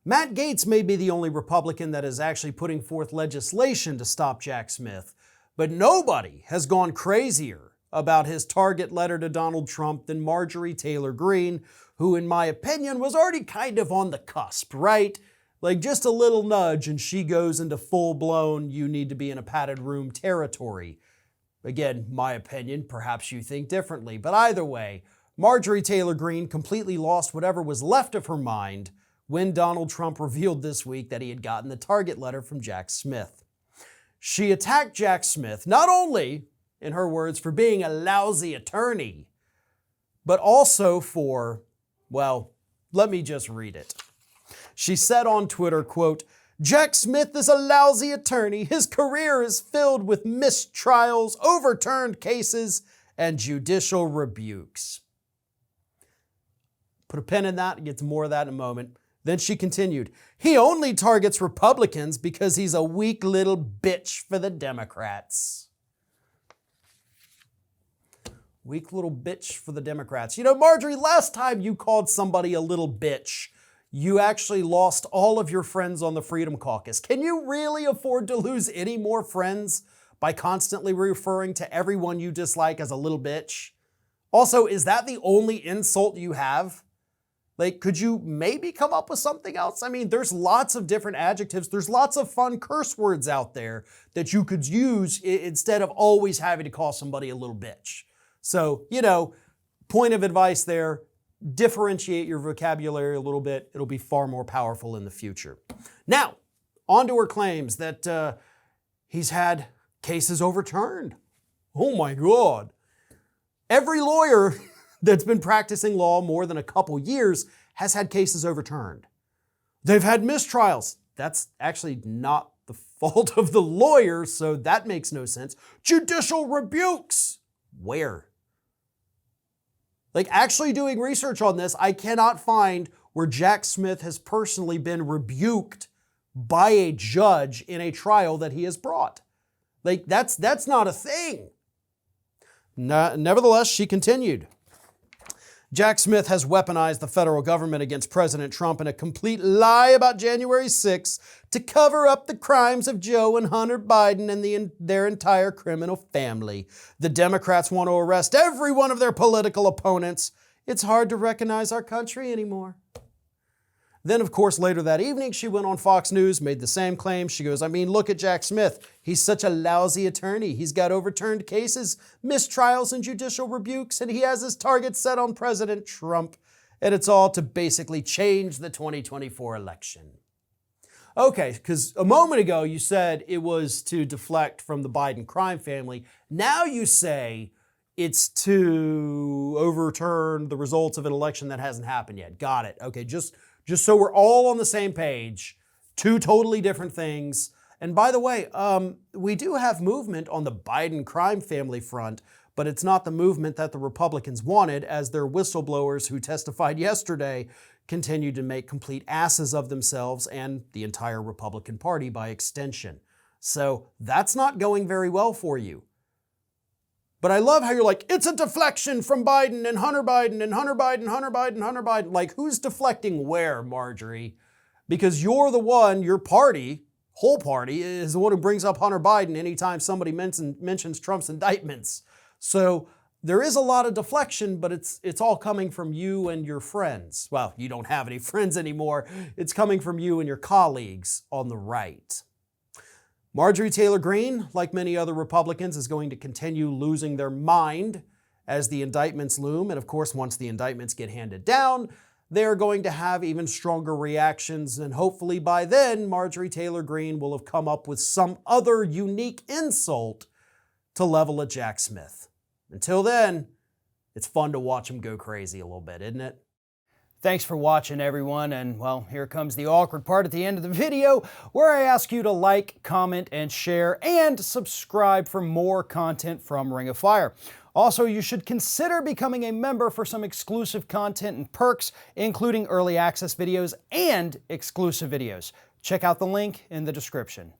Matt Gaetz may be the only Republican that is actually putting forth legislation to stop Jack Smith, but nobody has gone crazier about his target letter to Donald Trump than Marjorie Taylor Greene, who in my opinion was already kind of on the cusp, right? Like just a little nudge and she goes into full-blown you need to be in a padded room territory. Again, my opinion, perhaps you think differently, but either way, Marjorie Taylor Greene completely lost whatever was left of her mind when Donald Trump revealed this week that he had gotten the target letter from Jack Smith. She attacked Jack Smith not only, in her words, for being a lousy attorney, but also for, well, let me just read it. She said on Twitter, quote, "Jack Smith is a lousy attorney. His career is filled with missed trials, overturned cases, and judicial rebukes." Put a pin in that, get to more of that in a moment. Then she continued, "He only targets Republicans because he's a weak little bitch for the Democrats." Weak little bitch for the Democrats. You know, Marjorie, last time you called somebody a little bitch, you actually lost all of your friends on the Freedom Caucus. Can you really afford to lose any more friends by constantly referring to everyone you dislike as a little bitch? Also, is that the only insult you have? Like, could you maybe come up with something else? I mean, there's lots of different adjectives. There's lots of fun curse words out there that you could use instead of always having to call somebody a little bitch. So, you know, point of advice there, differentiate your vocabulary a little bit. It'll be far more powerful in the future. Now, on to her claims that he's had cases overturned. Oh my God. Every lawyer that's been practicing law more than a couple years has had cases overturned. They've had mistrials. That's actually not the fault of the lawyer, so that makes no sense. Judicial rebukes. Where? Like, actually doing research on this, I cannot find where Jack Smith has personally been rebuked by a judge in a trial that he has brought. Like, that's not a thing. Nevertheless, she continued. Jack Smith has weaponized the federal government against President Trump in a complete lie about January 6th to cover up the crimes of Joe and Hunter Biden and their entire criminal family. The Democrats want to arrest every one of their political opponents. It's hard to recognize our country anymore. Then, of course, later that evening, she went on Fox News, made the same claim. She goes, I mean, look at Jack Smith. He's such a lousy attorney. He's got overturned cases, mistrials, and judicial rebukes, and he has his targets set on President Trump. And it's all to basically change the 2024 election. Okay, because a moment ago you said it was to deflect from the Biden crime family. Now you say it's to overturn the results of an election that hasn't happened yet. Got it. Okay, just so we're all on the same page, two totally different things. And by the way, we do have movement on the Biden crime family front, but it's not the movement that the Republicans wanted, as their whistleblowers who testified yesterday continue to make complete asses of themselves and the entire Republican Party by extension. So that's not going very well for you. But I love how you're like, it's a deflection from Biden and Hunter Biden and Hunter Biden, Hunter Biden, Hunter Biden. Like, who's deflecting where, Marjorie? Because you're the one, your party, whole party, is the one who brings up Hunter Biden anytime somebody mentions Trump's indictments. So there is a lot of deflection, but it's all coming from you and your friends. Well, you don't have any friends anymore. It's coming from you and your colleagues on the right. Marjorie Taylor Greene, like many other Republicans, is going to continue losing their mind as the indictments loom. And of course, once the indictments get handed down, they're going to have even stronger reactions. And hopefully by then, Marjorie Taylor Greene will have come up with some other unique insult to level at Jack Smith. Until then, it's fun to watch him go crazy a little bit, isn't it? Thanks for watching, everyone, and well, here comes the awkward part at the end of the video where I ask you to like, comment, and share, and subscribe for more content from Ring of Fire. Also, you should consider becoming a member for some exclusive content and perks, including early access videos and exclusive videos. Check out the link in the description.